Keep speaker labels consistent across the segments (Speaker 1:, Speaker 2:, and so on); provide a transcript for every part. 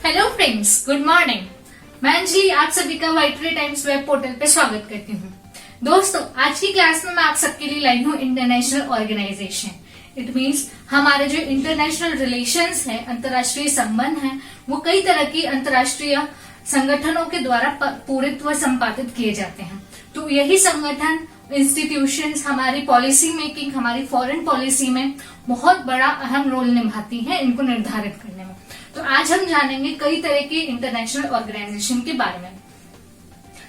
Speaker 1: Hello friends, good morning. मैं अंजलि आप सभी का वाइटरी टाइम्स वेब पोर्टल पे स्वागत करती हूँ। दोस्तों, आज की क्लास में मैं आप सबके लिए लाई हूँ इंटरनेशनल ऑर्गेनाइजेशन। इट मीन्स हमारे जो इंटरनेशनल रिलेशंस है, अंतर्राष्ट्रीय संबंध है, वो कई तरह की अंतर्राष्ट्रीय संगठनों के द्वारा पूरित व संपादित किए जाते हैं। तो यही संगठन इंस्टीट्यूशंस हमारी पॉलिसी मेकिंग, हमारी फॉरेन पॉलिसी में बहुत बड़ा अहम रोल निभाती हैं इनको निर्धारित करने में। तो आज हम जानेंगे कई तरह की इंटरनेशनल ऑर्गेनाइजेशन के बारे में।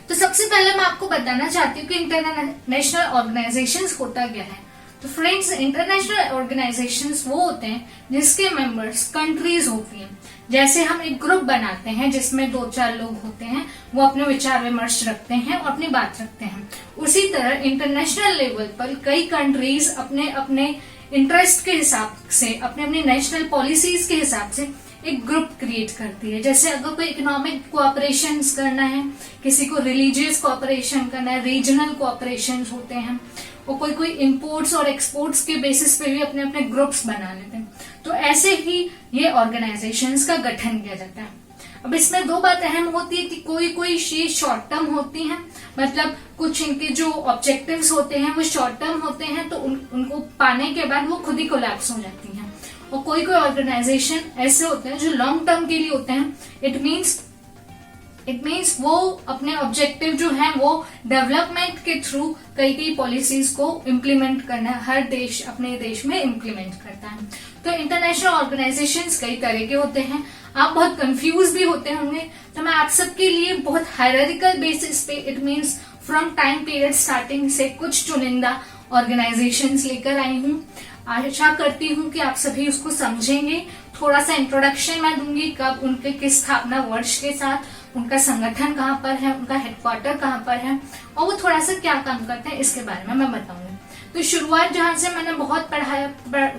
Speaker 1: तो सबसे पहले मैं आपको बताना चाहती हूँ कि इंटरनेशनल ऑर्गेनाइजेशंस होता क्या है। तो फ्रेंड्स, इंटरनेशनल ऑर्गेनाइजेशंस वो होते हैं जिसके मेंबर्स कंट्रीज होती हैं। जैसे हम एक ग्रुप बनाते हैं जिसमें 2-4 लोग होते हैं, वो अपने विचार विमर्श रखते हैं और अपनी बात रखते हैं। उसी तरह इंटरनेशनल लेवल पर कई कंट्रीज अपने अपने इंटरेस्ट के हिसाब से, अपने अपने नेशनल पॉलिसीज के हिसाब से एक ग्रुप क्रिएट करती है। जैसे अगर कोई इकोनॉमिक कोऑपरेशन करना है, किसी को रिलीजियस कोऑपरेशन करना है, रीजनल कोऑपरेशन होते हैं, और कोई कोई इंपोर्ट्स और एक्सपोर्ट्स के बेसिस पे भी अपने अपने ग्रुप्स बना लेते हैं। तो ऐसे ही ये ऑर्गेनाइजेशंस का गठन किया जाता है। अब इसमें दो बात अहम होती है कि कोई कोई चीज शॉर्ट टर्म होती है, मतलब कुछ इनके जो ऑब्जेक्टिव्स होते हैं वो शॉर्ट टर्म होते हैं, तो उनको पाने के बाद वो खुद ही कोलैप्स हो जाती हैं। और कोई कोई ऑर्गेनाइजेशन ऐसे होते हैं जो लॉन्ग टर्म के लिए होते हैं। इट मीन्स वो अपने ऑब्जेक्टिव जो है वो डेवलपमेंट के थ्रू कई कई पॉलिसीज को इम्प्लीमेंट करना है, हर देश अपने देश में इम्प्लीमेंट करता है। तो इंटरनेशनल ऑर्गेनाइजेशंस कई तरह के होते हैं। आप बहुत कंफ्यूज भी होते होंगे, तो मैं आप सबके लिए बहुत हायरार्किकल बेसिस पे, it means from time period starting से कुछ चुनिंदा ऑर्गेनाइजेशंस लेकर आई हूँ। आशा करती हूँ कि आप सभी उसको समझेंगे। थोड़ा सा इंट्रोडक्शन मैं दूंगी, कब उनके किस स्थापना वर्ष के साथ, उनका संगठन कहाँ पर है, उनका हेडक्वार्टर कहाँ पर है, और वो थोड़ा सा क्या काम करते हैं इसके बारे में मैं बताऊंगी। तो शुरुआत जहां से मैंने बहुत पढ़ाया,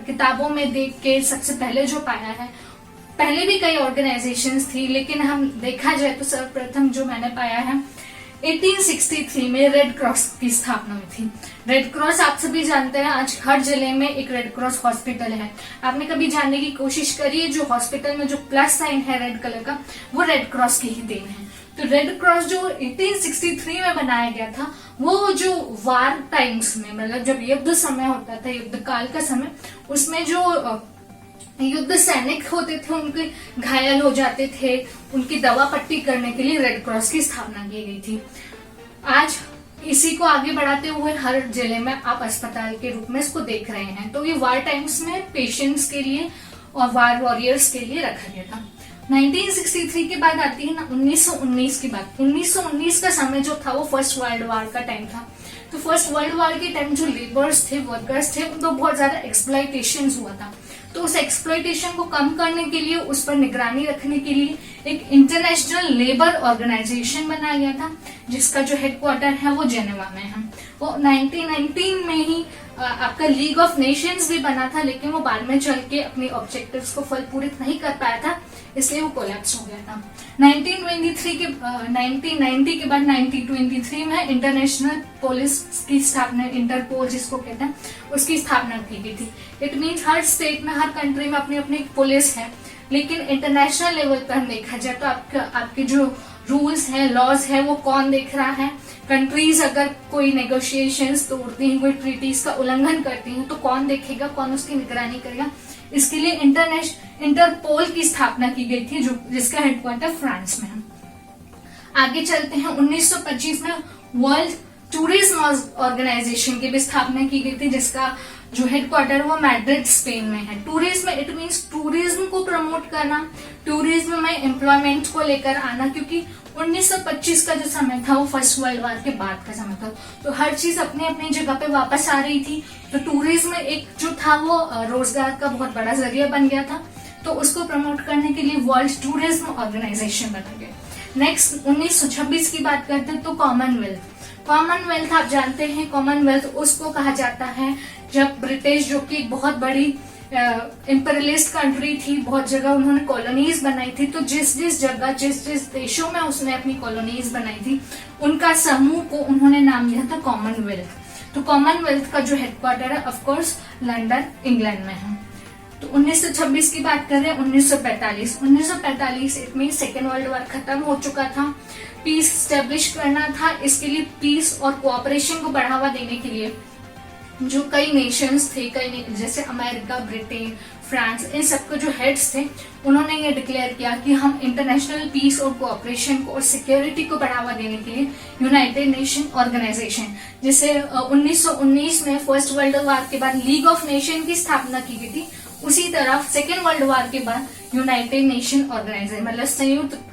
Speaker 1: किताबों में देख के सबसे पहले जो पाया है, पहले भी कई ऑर्गेनाइजेशंस थी, लेकिन हम देखा जाए तो सर्वप्रथम जो मैंने पाया है 1863 में रेड क्रॉस की स्थापना हुई थी। रेड क्रॉस आप सभी जानते हैं, आज हर जिले में एक रेड क्रॉस हॉस्पिटल है। आपने कभी जानने की कोशिश करी है, जो हॉस्पिटल में जो प्लस साइन है रेड कलर का, वो रेड क्रॉस की ही देन है। तो रेड क्रॉस जो 1863 में बनाया गया था, वो जो वार टाइम्स में, मतलब जब युद्ध समय होता था, युद्ध काल का समय, उसमें जो युद्ध सैनिक होते थे, उनके घायल हो जाते थे, उनकी दवा पट्टी करने के लिए रेड क्रॉस की स्थापना की गई थी। आज इसी को आगे बढ़ाते हुए हर जिले में आप अस्पताल के रूप में इसको देख रहे हैं। तो ये वार टाइम्स में पेशेंट्स के लिए और वार वॉरियर्स के लिए रखा गया था। 1963 के बाद आती है ना 1919 की बात। 1919 का समय जो था वो फर्स्ट वर्ल्ड वार का टाइम था। तो फर्स्ट वर्ल्ड वार के टाइम जो लेबर्स थे, वर्कर्स थे, उनको बहुत ज्यादा एक्सप्लॉयटेशन हुआ था। तो उस एक्सप्लॉयटेशन को कम करने के लिए, उस पर निगरानी रखने के लिए एक इंटरनेशनल लेबर ऑर्गेनाइजेशन बनाया गया था, जिसका जो हेडक्वार्टर है वो जेनेवा में है। वो 1919 में ही आपका लीग ऑफ नेशंस भी बना था, लेकिन वो बाद में चल के अपने ऑब्जेक्टिव्स को फलपूरित नहीं कर पाया था, इसलिए वो कोलैप्स हो गया था। 1990 के बाद 1923 में इंटरनेशनल पुलिस की स्थापना, इंटरपोल जिसको कहते हैं, उसकी स्थापना की गई थी। इट मीन्स हर स्टेट में, हर कंट्री में अपनी अपनी पुलिस है, लेकिन इंटरनेशनल लेवल पर देखा जाए तो आपके जो रूल्स है, लॉज है, वो कौन देख रहा है। कंट्रीज अगर कोई नेगोशिएशंस तोड़ती हैं, कोई ट्रीटीज का उल्लंघन करती हैं, तो कौन देखेगा, कौन उसकी निगरानी करेगा। इसके लिए इंटरपोल की स्थापना की गई थी, जिसका हेडक्वार्टर फ्रांस में है। आगे चलते हैं, 1925 में वर्ल्ड टूरिज्म ऑर्गेनाइजेशन की भी स्थापना की गई थी, जिसका जो हेडक्वार्टर वो मैड्रिड स्पेन में है। टूरिज्म, इट मीन्स टूरिज्म को प्रमोट करना, टूरिज्म में एम्प्लॉयमेंट को लेकर आना, क्योंकि 1925 का जो समय था वो फर्स्ट वर्ल्ड वॉर के बाद का समय था। तो हर चीज अपनी अपनी जगह पे वापस आ रही थी। तो टूरिज्म एक जो था वो रोजगार का बहुत बड़ा जरिया बन गया था। तो उसको प्रमोट करने के लिए वर्ल्ड टूरिज्म ऑर्गेनाइजेशन बना गया। नेक्स्ट 1926 की बात करते हैं तो कॉमनवेल्थ आप जानते हैं, कॉमनवेल्थ उसको कहा जाता है जब ब्रिटिश, जो कि बहुत बड़ी इंपीरियलिस्ट कंट्री थी, बहुत जगह उन्होंने कॉलोनीज बनाई थी, तो जिस जिस जगह, जिस जिस देशों में उसने अपनी कॉलोनीज बनाई थी, उनका समूह को उन्होंने नाम दिया था कॉमनवेल्थ। तो कॉमनवेल्थ का जो हेडक्वार्टर है ऑफ कोर्स लंदन, इंग्लैंड में है। तो 1926 की बात कर रहे हैं, 1945 it mean second world war खत्म हो चुका था, पीस स्टेब्लिश करना था। इसके लिए पीस और कोऑपरेशन को बढ़ावा देने के लिए जो कई नेशंस थे, जैसे अमेरिका, ब्रिटेन, फ्रांस, इन सबके जो हेड्स थे, उन्होंने ये डिक्लेयर किया कि हम इंटरनेशनल पीस और कोऑपरेशन को और सिक्योरिटी को बढ़ावा देने के लिए यूनाइटेड नेशन ऑर्गेनाइजेशन, जिसे 1919 में फर्स्ट वर्ल्ड वॉर के बाद लीग ऑफ नेशन की स्थापना की गई थी, उसी तरह सेकेंड वर्ल्ड वॉर के बाद यूनाइटेड नेशन ऑर्गेनाइजेशन मतलब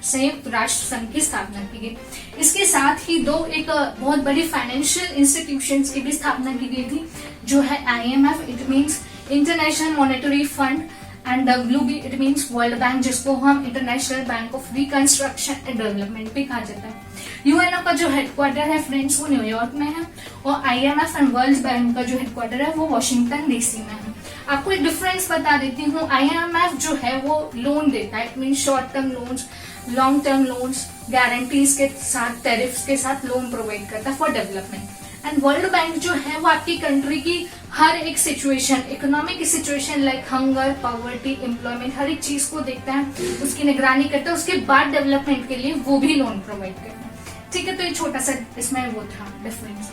Speaker 1: संयुक्त राष्ट्र संघ की स्थापना की गई। इसके साथ ही एक बहुत बड़ी फाइनेंशियल इंस्टीट्यूशंस की भी स्थापना की गई थी, जो है IMF, it means international monetary fund, and WB it means world bank, जिसको हम international bank of reconstruction and development भी कहा जाता है। यूएनओ का जो हेडक्वार्टर है फ्रेंड्स वो न्यूयॉर्क में है, और IMF एंड वर्ल्ड बैंक का जो हेडक्वार्टर है वो वॉशिंगटन DC में है। आपको एक डिफरेंस बता देती हूँ, IMF जो है वो लोन देता है, it mean short term loans, long term loans, guarantees के साथ, टैरिफ्स के साथ लोन प्रोवाइड करता है for development. And world bank जो है वो आपकी कंट्री की हर एक situation, economic situation like hunger, poverty, employment, हर एक चीज को देखता है, उसकी निगरानी करता है, उसके बाद डेवलपमेंट के लिए वो भी लोन प्रोवाइड करता है। ठीक है, तो ये छोटा सा इसमें वो था डिफरेंस।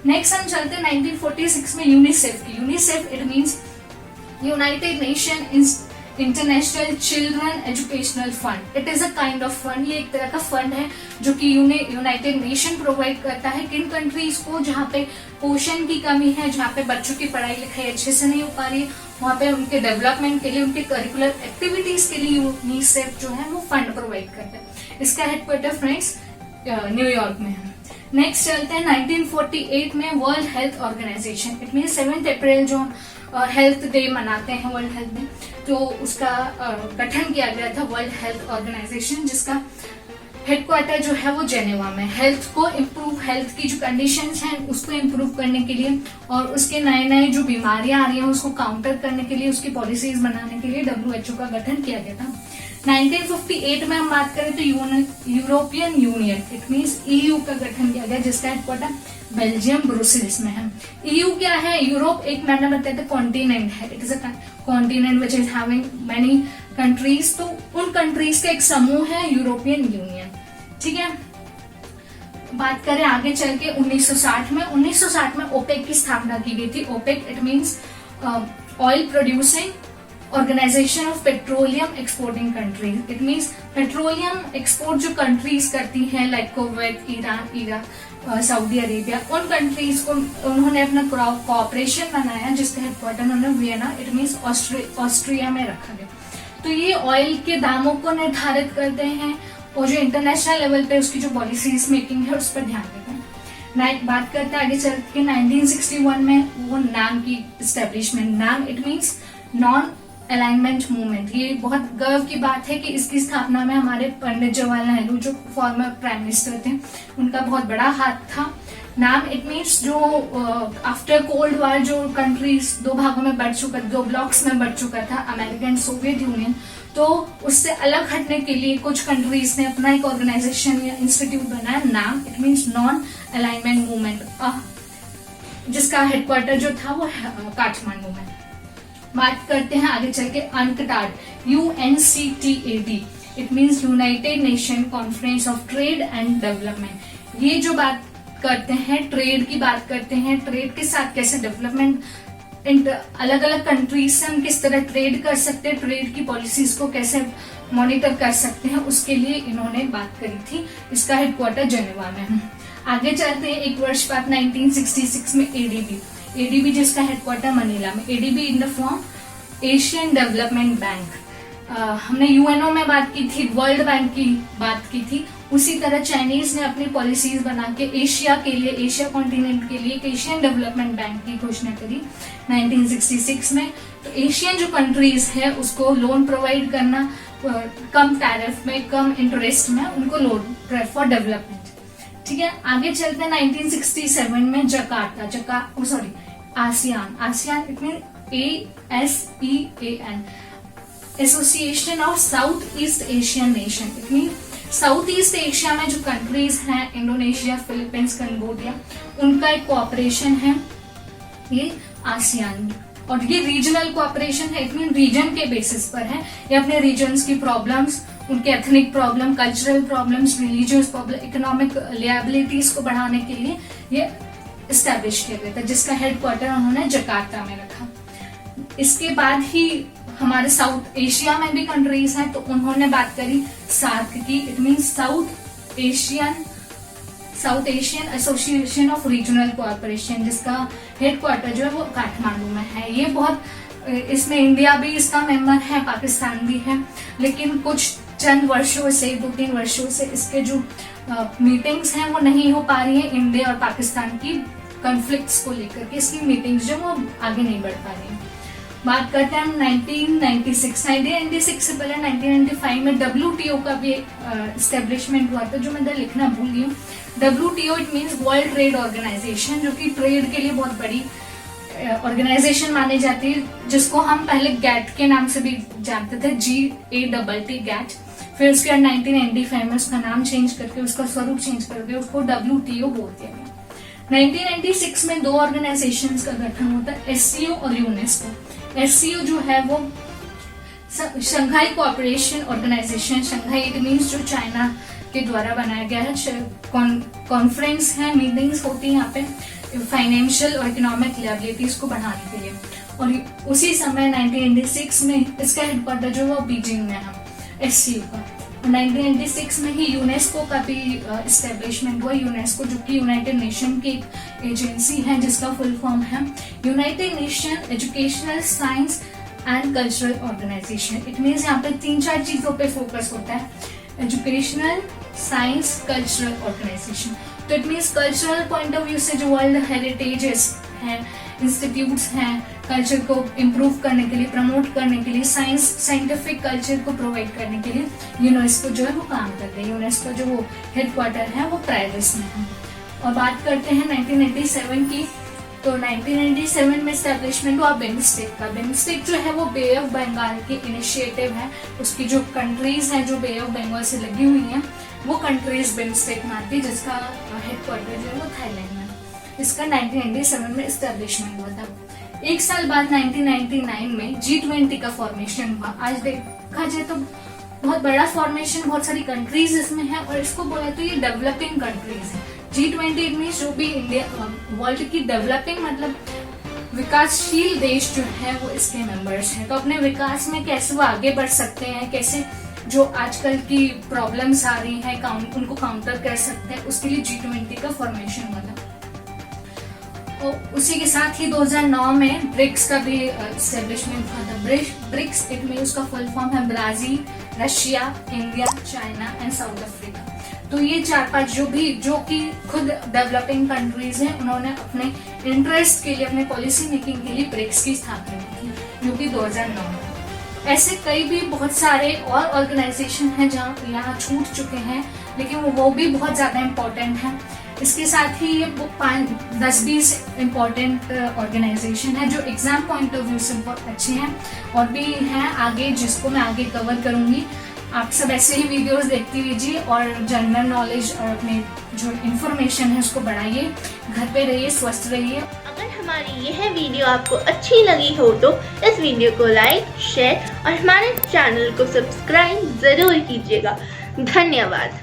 Speaker 1: नेक्स्ट हम चलते हैं 1946 में यूनिसेफ की। UNICEF it means United nation international children educational fund. It is a kind of fund, ये एक तरह का फंड है जो कि यूनाइटेड नेशन प्रोवाइड करता है किन कंट्रीज को जहाँ पे पोषण की कमी है, जहाँ पे बच्चों की पढ़ाई लिखाई अच्छे से नहीं हो पा रही है, वहाँ पे उनके डेवलपमेंट के लिए, उनके करिकुलर एक्टिविटीज के लिए यूनिसेफ जो है वो फंड प्रोवाइड करता है। इसका हेडक्वार्टर फ्रेंड्स न्यूयॉर्क में है। नेक्स्ट चलते हैं 1948 में World Health Organization, it mean 7 April जो हम हेल्थ डे मनाते हैं वर्ल्ड हेल्थ डे, तो उसका गठन किया गया था वर्ल्ड हेल्थ ऑर्गेनाइजेशन, जिसका हेडक्वार्टर जो है वो जेनेवा में। हेल्थ को इम्प्रूव, हेल्थ की जो कंडीशंस हैं उसको इम्प्रूव करने के लिए और उसके नए नए जो बीमारियां आ रही हैं उसको काउंटर करने के लिए, उसकी पॉलिसीज बनाने के लिए WHO का गठन किया गया था। 1958 में हम बात करें तो European union it means EU का गठन किया गया, जिसका हेडक्वार्टर बेल्जियम ब्रुसेल्स में है। EU क्या है? यूरोप एक मैंने बताया था कॉन्टिनेंट है, it is a continent which is having many countries, तो उन कंट्रीज का एक समूह है यूरोपियन यूनियन। ठीक है, बात करें आगे चल के 1960 में ओपेक की स्थापना की गई थी। OPEC it means oil producing organization of petroleum exporting countries, it means petroleum export जो कंट्रीज करती हैं like Kuwait, Iran, Iraq, Saudi Arabia, उन कंट्रीज को उन्होंने अपना कोऑपरेशन बनाया, जिसका हेडक्वार्टर उन्होंने वियना इट मींस ऑस्ट्रिया में रखा गया। तो ये ऑयल के दामों को निर्धारित करते हैं और जो इंटरनेशनल लेवल पे उसकी जो पॉलिसीज मेकिंग है उस पर ध्यान देते हैं। बात करते हैं आगे चल के 1961 में वो नाम की स्टैब्लिशमेंट, नाम it means non alignment movement. ये बहुत गर्व की बात है कि इसकी स्थापना में हमारे पंडित जवाहरलाल नेहरू जो फॉर्मर प्राइम मिनिस्टर थे उनका बहुत बड़ा हाथ था। नाम इट मीन्स जो आफ्टर कोल्ड वॉर जो कंट्रीज दो भागों में बढ़ चुका, दो ब्लॉक्स में बढ़ चुका था, अमेरिका एंड सोवियत यूनियन, तो उससे अलग हटने के लिए कुछ कंट्रीज ने अपना एक ऑर्गेनाइजेशन या इंस्टीट्यूट बनाया। नाम it means non alignment movement, जिसका हेडक्वार्टर जो था वो काठमांडू में। बात करते हैं आगे चल के UNCTAD, UNCTAD it means United nation conference of trade and development. ये जो बात करते हैं ट्रेड की बात करते हैं, ट्रेड के साथ कैसे डेवलपमेंट अलग अलग कंट्रीज से हम किस तरह ट्रेड कर सकते हैं, ट्रेड की पॉलिसीज को कैसे मॉनिटर कर सकते हैं, उसके लिए इन्होंने बात करी थी। इसका हेडक्वार्टर जेनेवा में है। आगे चलते हैं एक वर्ष बाद 1966 में ADB जिसका हेडक्वार्टर मनीला में। ADB in the form Asian development bank. हमने UNO में बात की थी, वर्ल्ड बैंक की बात की थी, उसी तरह चाइनीज ने अपनी पॉलिसीज बना के एशिया के लिए, एशिया कॉन्टिनेंट के लिए एक एशियन डेवलपमेंट बैंक की घोषणा करी 1966 में। तो एशियन जो कंट्रीज है उसको लोन प्रोवाइड करना कम टैरिफ में, कम इंटरेस्ट में उनको लोन फॉर डेवलपमेंट। ठीक है, आगे चलते हैं 1967 में ASEAN it mean ASEAN, association of south east Asian nation. It mean south east Asia में जो कंट्रीज हैं, इंडोनेशिया, फिलीपींस, कंबोडिया, उनका एक कोऑपरेशन है ये आसियान। और ये रीजनल कोऑपरेशन है, इट मीन रीजन के बेसिस पर है। ये अपने रीजन्स की प्रॉब्लम्स, उनके ethnic problem, cultural problems, religious problem, economic liabilities को बढ़ाने के लिए ये एस्टेब्लिश किया गया था, जिसका हेडक्वार्टर उन्होंने जकार्ता में रखा। इसके बाद ही हमारे साउथ एशिया में भी कंट्रीज हैं, तो उन्होंने बात करी सार्क की, it means south Asian association of regional cooperation, जिसका हेडक्वार्टर जो है वो काठमांडू में है। ये बहुत, इसमें इंडिया भी इसका मेंबर है, पाकिस्तान भी है, लेकिन कुछ चंद वर्षों से, 2-3 वर्षों से इसके जो मीटिंग्स हैं वो नहीं हो पा रही है। इंडिया और पाकिस्तान की कॉन्फ्लिक्ट्स को लेकर के इसकी मीटिंग्स जो वो आगे नहीं बढ़ पा रही है। बात करते हैं 1996 से पहले 1995 में WTO का भी एस्टेब्लिशमेंट हुआ था, जो मैं इधर लिखना भूल गई हूँ। WTO it means World Trade Organization, जो कि ट्रेड के लिए बहुत बड़ी ऑर्गेनाइजेशन मानी जाती है, जिसको हम पहले गैट के नाम से भी जानते थे, GATT गैट। फिर उसके बाद 1995 में उसका नाम चेंज करके, उसका स्वरूप चेंज करके उसको WTO बोल दिया गया। 1996 में 2 ऑर्गेनाइजेशंस का गठन होता है, SCO और यूनेस्को। SCO जो है वो Shanghai Cooperation Organization, Shanghai it means जो चाइना के द्वारा बनाया गया है। कॉन्फ्रेंस है, मीटिंग्स होती है यहाँ पे फाइनेंशियल और इकोनॉमिक लिएबिलिटीज को बढ़ाने के लिए। और उसी समय 1996 में इसका हेडक्वार्टर जो वो बीजिंग में है, SCO का। 1996 में ही यूनेस्को का भी एस्टेब्लिशमेंट हुआ। यूनेस्को जो कि यूनाइटेड नेशन की एजेंसी है, जिसका फुल फॉर्म है United Nation Educational Science and Cultural Organization. It means यहाँ पे 3-4 चीजों पे फोकस होता है, एजुकेशनल, साइंस, कल्चरल ऑर्गेनाइजेशन। तो it means cultural point of view से जो वर्ल्ड हेरिटेजेस हैं, इंस्टीट्यूट्स हैं, कल्चर को इम्प्रूव करने के लिए, प्रमोट करने के लिए, साइंटिफिक कल्चर को प्रोवाइड करने के लिए यूनेस्को जो है वो काम करते हैं। यूनेस्को जो वो हेडक्वार्टर है वो पेरिस में है। और बात करते हैं 1997 की, तो 1997 में एस्टेब्लिशमेंट हुआ बिम्स्टेक का। बिम्स्टेक जो है वो बे ऑफ बंगाल की इनिशिएटिव है। उसकी जो कंट्रीज हैं जो बे ऑफ बंगाल से लगी हुई हैं, वो कंट्रीज बिम्स्टेक में आती है, जिसका हेडक्वार्टर जो है वो थाईलैंड में। इसका 1997 में एस्टेब्लिशमेंट हुआ था। एक साल बाद 1999 में G20 का फॉर्मेशन हुआ। आज देखा जाए तो बहुत बड़ा फॉर्मेशन, बहुत सारी कंट्रीज इसमें है, और इसको बोला तो ये डेवलपिंग कंट्रीज है। G20 में जो भी इंडिया वर्ल्ड की डेवलपिंग मतलब विकासशील देश जो है वो इसके मेंबर्स हैं। तो अपने विकास में कैसे वो आगे बढ़ सकते हैं, कैसे जो आजकल की प्रॉब्लम्स आ रही हैं उनको काउंटर कर सकते हैं, उसके लिए G20 का फॉर्मेशन हुआ था। और उसी के साथ ही 2009 में ब्रिक्स का भी एस्टेब्लिशमेंट हुआ था। ब्रिक्स इट में उसका फुल फॉर्म है Brazil, Russia, India, China and south Africa. तो ये 4-5 जो कि खुद डेवलपिंग कंट्रीज हैं, उन्होंने अपने इंटरेस्ट के लिए, अपने पॉलिसी मेकिंग के लिए ब्रिक्स की स्थापना की थी, जो कि 2009 में। ऐसे कई भी बहुत सारे और ऑर्गेनाइजेशन हैं जहाँ यहाँ छूट चुके हैं, लेकिन वो भी बहुत ज्यादा इम्पोर्टेंट है। इसके साथ ही ये 10-20 इम्पोर्टेंट ऑर्गेनाइजेशन है जो एग्जाम पॉइंट ऑफ व्यू से बहुत अच्छे हैं, और भी हैं आगे जिसको मैं आगे कवर करूंगी। आप सब ऐसे ही वीडियोस देखते रहिए और जनरल नॉलेज और अपने जो इन्फॉर्मेशन है उसको बढ़ाइए। घर पे रहिए, स्वस्थ रहिए।
Speaker 2: अगर हमारी यह वीडियो आपको अच्छी लगी हो तो इस वीडियो को लाइक, शेयर और हमारे चैनल को सब्सक्राइब जरूर कीजिएगा। धन्यवाद।